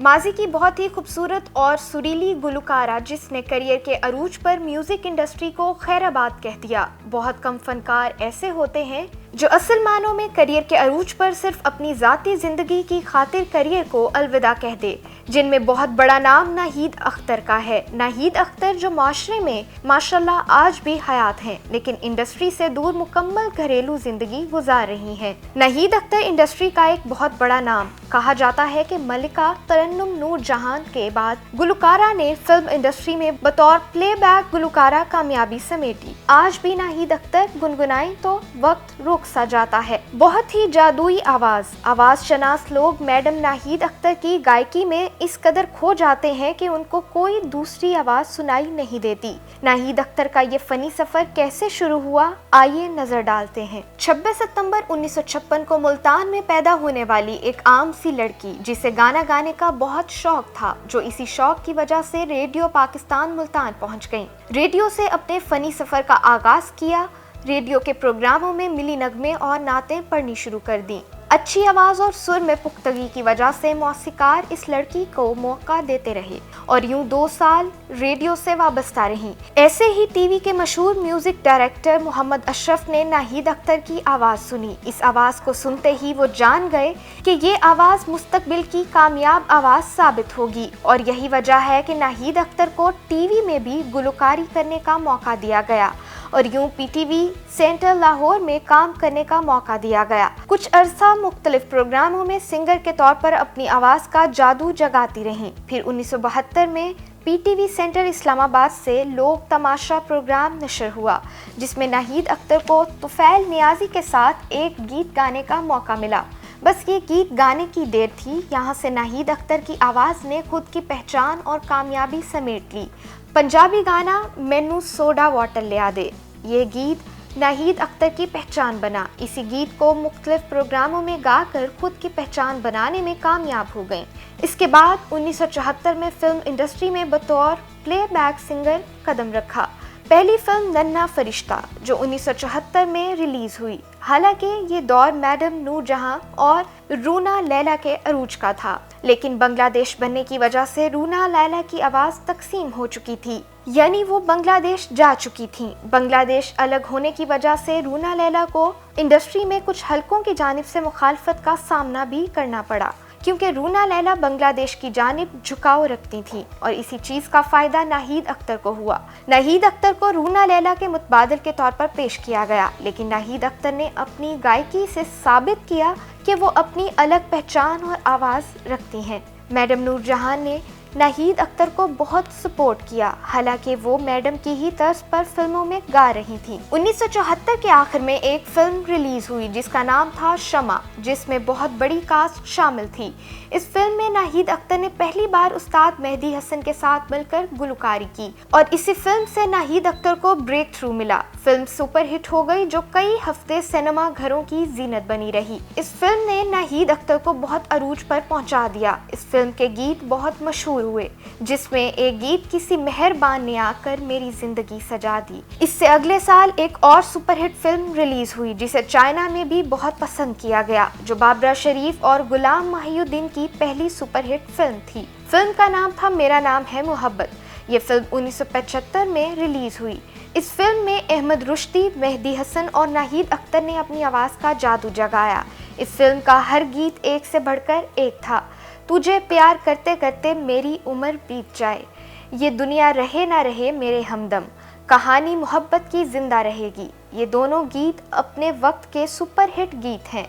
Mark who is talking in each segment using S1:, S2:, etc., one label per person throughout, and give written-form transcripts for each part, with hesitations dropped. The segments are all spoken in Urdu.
S1: ماضی کی بہت ہی خوبصورت اور سریلی گلوکارہ جس نے کیریئر کے عروج پر میوزک انڈسٹری کو خیر آباد کہہ دیا۔ بہت کم فنکار ایسے ہوتے ہیں جو اصل معنوں میں کیریئر کے عروج پر صرف اپنی ذاتی زندگی کی خاطر کیریئر کو الوداع کہہ دے، جن میں بہت بڑا نام ناہید اختر کا ہے۔ ناہید اختر جو معاشرے میں ماشاءاللہ آج بھی حیات ہیں، لیکن انڈسٹری سے دور مکمل گھریلو زندگی گزار رہی ہیں۔ ناہید اختر انڈسٹری کا ایک بہت بڑا نام، کہا جاتا ہے کہ ملکہ ترنم نور جہاں کے بعد گلوکارہ نے فلم انڈسٹری میں بطور پلے بیک گلوکارہ کامیابی سمیٹی۔ آج بھی ناہید اختر گنگنائیں تو وقت رک سا جاتا ہے۔ بہت ہی جادوئی آواز شناس لوگ میڈم ناہید اختر کی گائیکی میں اس قدر کھو جاتے ہیں کہ ان کو کوئی دوسری آواز سنائی نہیں دیتی۔ ناہید اختر کا یہ فنی سفر کیسے شروع ہوا، آئیے نظر ڈالتے ہیں۔ 26 ستمبر 1956 کو ملتان میں پیدا ہونے والی ایک عام سی لڑکی جسے گانا گانے کا بہت شوق تھا، جو اسی شوق کی وجہ سے ریڈیو پاکستان ملتان پہنچ گئیں۔ ریڈیو سے اپنے فنی سفر کا آغاز کیا۔ ریڈیو کے پروگراموں میں ملی نغمے اور نعتیں پڑھنی شروع کر دیں۔ اچھی آواز اور سر میں پختگی کی وجہ سے موسیقار اس لڑکی کو موقع دیتے رہے اور یوں 2 سال ریڈیو سے وابستہ رہیں۔ ایسے ہی ٹی وی کے مشہور میوزک ڈائریکٹر محمد اشرف نے ناہید اختر کی آواز سنی۔ اس آواز کو سنتے ہی وہ جان گئے کہ یہ آواز مستقبل کی کامیاب آواز ثابت ہوگی، اور یہی وجہ ہے کہ ناہید اختر کو ٹی وی میں بھی گلوکاری کرنے کا موقع دیا گیا اور یوں P T V centre Lahore میں کام کرنے کا موقع دیا گیا۔ کچھ عرصہ مختلف پروگراموں میں سنگر کے طور پر اپنی آواز کا جادو جگاتی رہیں۔ پھر 1972 میں پی ٹی وی سینٹر اسلام آباد سے لوگ تماشا پروگرام نشر ہوا، جس میں ناہید اختر کو طفیل نیازی کے ساتھ ایک گیت گانے کا موقع ملا۔ بس یہ گیت گانے کی دیر تھی، یہاں سے ناہید اختر کی آواز نے خود کی پہچان اور کامیابی سمیٹ لی۔ پنجابی گانا مینوں سوڈا واٹر لیا دے، یہ گیت ناہید اختر کی پہچان بنا۔ اسی گیت کو مختلف پروگراموں میں گا کر خود کی پہچان بنانے میں کامیاب ہو گئیں۔ اس کے بعد 1974 میں فلم انڈسٹری میں بطور پلے بیک سنگر قدم رکھا۔ پہلی فلم ننھا فرشتہ جو 1974 میں ریلیز ہوئی۔ حالانکہ یہ دور میڈم نور جہاں اور رونا لیلا کے عروج کا تھا، لیکن بنگلہ دیش بننے کی وجہ سے رونا لیلا کی آواز تقسیم ہو چکی تھی، یعنی وہ بنگلہ دیش جا چکی تھیں۔ بنگلہ دیش الگ ہونے کی وجہ سے رونا لیلا کو انڈسٹری میں کچھ حلقوں کی جانب سے مخالفت کا سامنا بھی کرنا پڑا، کیونکہ رونا لیلا بنگلہ دیش کی جانب جھکاؤ رکھتی تھیں، اور اسی چیز کا فائدہ ناہید اختر کو ہوا۔ ناہید اختر کو رونا لیلا کے متبادل کے طور پر پیش کیا گیا، لیکن ناہید اختر نے اپنی گائیکی سے ثابت کیا کہ وہ اپنی الگ پہچان اور آواز رکھتی ہیں۔ میڈم نور جہاں نے ناہید اختر کو بہت سپورٹ کیا، حالانکہ وہ میڈم کی ہی طرز پر فلموں میں گا رہی تھیں۔ 1974 کے آخر میں ایک فلم ریلیز ہوئی جس کا نام تھا شمع، جس میں بہت بڑی کاسٹ شامل تھی۔ اس فلم میں ناہید اختر نے پہلی بار استاد مہدی حسن کے ساتھ مل کر گلوکاری کی، اور اسی فلم سے ناہید اختر کو بریک تھرو ملا۔ فلم سپر ہٹ ہو گئی، جو کئی ہفتے سینما گھروں کی زینت بنی رہی۔ اس فلم نے ناہید اختر کو بہت عروج پر پہنچا دیا۔ اس فلم کے گیت بہت مشہور ہوئے، جس میں ایک گیت کسی مہربان نے آ کر میری زندگی سجا دی۔ اس سے اگلے سال ایک اور سپر ہٹ فلم ریلیز ہوئی جسے چائنا میں بھی بہت پسند کیا گیا، جو بابرہ شریف اور غلام محی الدین کی پہلی سپر ہٹ فلم تھی۔ فلم کا نام تھا میرا نام ہے محبت۔ یہ فلم 1975 میں ریلیز ہوئی۔ اس فلم میں احمد رشدی، مہدی حسن اور ناہید اختر نے اپنی آواز کا جادو جگایا۔ اس فلم کا ہر گیت ایک سے بڑھ کر ایک تھا۔ تجھے پیار کرتے کرتے میری عمر بیت جائے، یہ دنیا رہے نہ رہے میرے ہمدم، کہانی محبت کی زندہ رہے گی، یہ دونوں گیت اپنے وقت کے سپر ہٹ گیت ہیں۔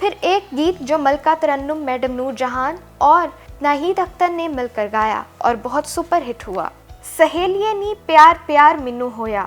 S1: پھر ایک گیت جو ملکہ ترنم میڈم نور جہاں اور ناہید اختر نے مل کر گایا اور بہت سپر ہٹ ہوا، سہیلیے نی پیار پیار منو ہویا،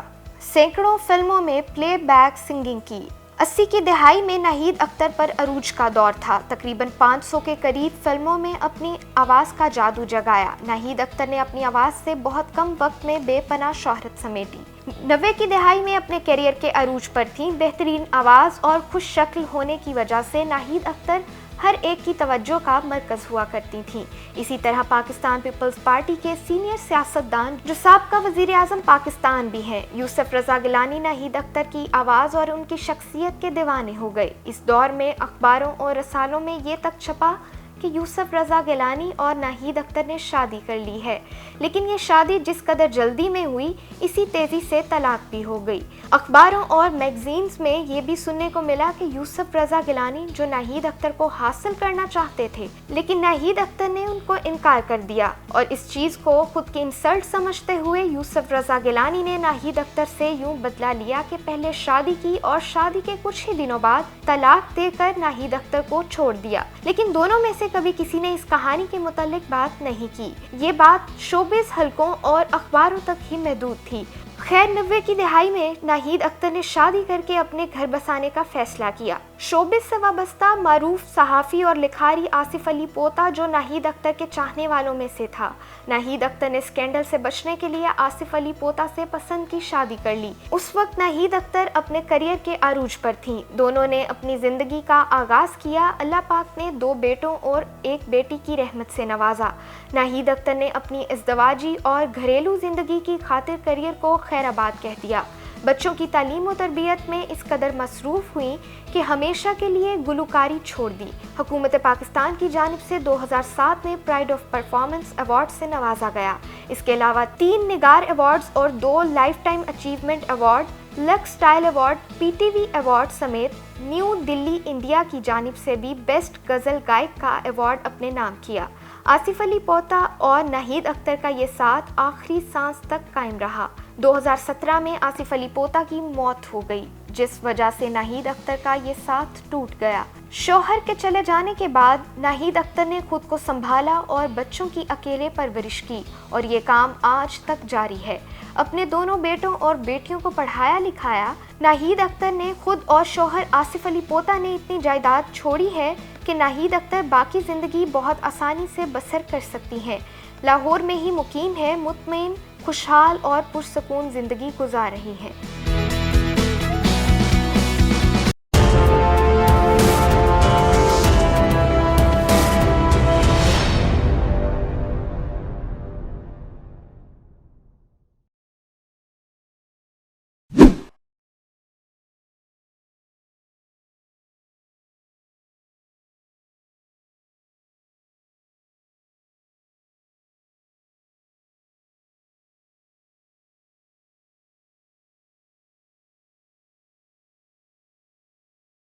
S1: سینکڑوں فلموں میں پلے بیک سنگنگ کی۔ 80 کی دہائی میں ناہید اختر پر عروج کا دور تھا۔ تقریباً 500 کے قریب فلموں میں اپنی آواز کا جادو جگایا۔ ناہید اختر نے اپنی آواز سے بہت کم وقت میں بے پناہ شہرت سمیٹی۔ 90 کی دہائی میں اپنے کیریئر کے عروج پر تھیں۔ بہترین آواز اور خوش شکل ہونے کی وجہ سے ناہید اختر ہر ایک کی توجہ کا مرکز ہوا کرتی تھیں۔ اسی طرح پاکستان پیپلز پارٹی کے سینئر سیاستدان جو سابقہ وزیر اعظم پاکستان بھی ہیں، یوسف رضا گیلانی ناہید اختر کی آواز اور ان کی شخصیت کے دیوانے ہو گئے۔ اس دور میں اخباروں اور رسالوں میں یہ تک چھپا کہ یوسف رضا گیلانی اور ناہید اختر نے شادی کر لی ہے، لیکن یہ شادی جس قدر جلدی میں ہوئی اسی تیزی سے طلاق بھی ہو گئی۔ اخباروں اور میگزینز میں یہ بھی سننے کو ملا کہ یوسف رضا گیلانی جو ناہید اختر کو حاصل کرنا چاہتے تھے، لیکن ناہید اختر نے ان کو انکار کر دیا، اور اس چیز کو خود کی انسلٹ سمجھتے ہوئے یوسف رضا گیلانی نے ناہید اختر سے یوں بدلہ لیا کہ پہلے شادی کی اور شادی کے کچھ ہی دنوں بعد طلاق دے کر ناہید اختر کو چھوڑ دیا، لیکن دونوں میں سے کبھی کسی نے اس کہانی کے متعلق بات نہیں کی۔ یہ بات شوبز حلقوں اور اخباروں تک ہی محدود تھی۔ خیر 90 کی دہائی میں ناہید اختر نے شادی کر کے اپنے گھر بسانے کا فیصلہ کیا۔ شوبز سے وابستہ معروف صحافی اور لکھاری آصف علی پوتا جو ناہید اختر کے چاہنے والوں میں سے تھا۔ ناہید اختر نے اسکینڈل سے بچنے کے لیے آصف علی پوتا سے پسند کی شادی کر لی۔ اس وقت ناہید اختر اپنے کریئر کے عروج پر تھیں۔ دونوں نے اپنی زندگی کا آغاز کیا۔ اللہ پاک نے 2 بیٹوں اور 1 بیٹی کی رحمت سے نوازا۔ ناہید اختر نے اپنی ازدواجی اور گھریلو زندگی کی خاطر کریئر کو خیر آباد کہہ دیا۔ بچوں کی تعلیم و تربیت میں اس قدر مصروف ہوئیں کہ ہمیشہ کے لیے گلوکاری چھوڑ دی۔ حکومت پاکستان کی جانب سے 2007 میں پرائڈ آف پرفارمنس ایوارڈ سے نوازا گیا۔ اس کے علاوہ 3 نگار ایوارڈز اور 2 life time achievement award, Lux style award, PTV award سمیت نیو دلی انڈیا کی جانب سے بھی بیسٹ غزل گائک کا ایوارڈ اپنے نام کیا۔ آصف علی پوتا اور ناہید اختر کا یہ ساتھ آخری سانس تک قائم رہا۔ 2017 میں آصف علی پوتا کی موت ہو گئی، جس وجہ سے ناہید اختر کا یہ ساتھ ٹوٹ گیا۔ شوہر کے چلے جانے کے بعد ناہید اختر نے خود کو سنبھالا اور بچوں کی اکیلے پرورش کی، اور یہ کام آج تک جاری ہے۔ اپنے دونوں بیٹوں اور بیٹیوں کو پڑھایا لکھایا۔ ناہید اختر نے خود اور شوہر آصف علی پوتا نے اتنی جائیداد چھوڑی ہے کہ ناہید اختر باقی زندگی بہت آسانی سے بسر کر سکتی ہیں۔ لاہور میں ہی مقیم ہے، مطمئن، خوشحال اور پرسکون زندگی گزار رہی ہیں۔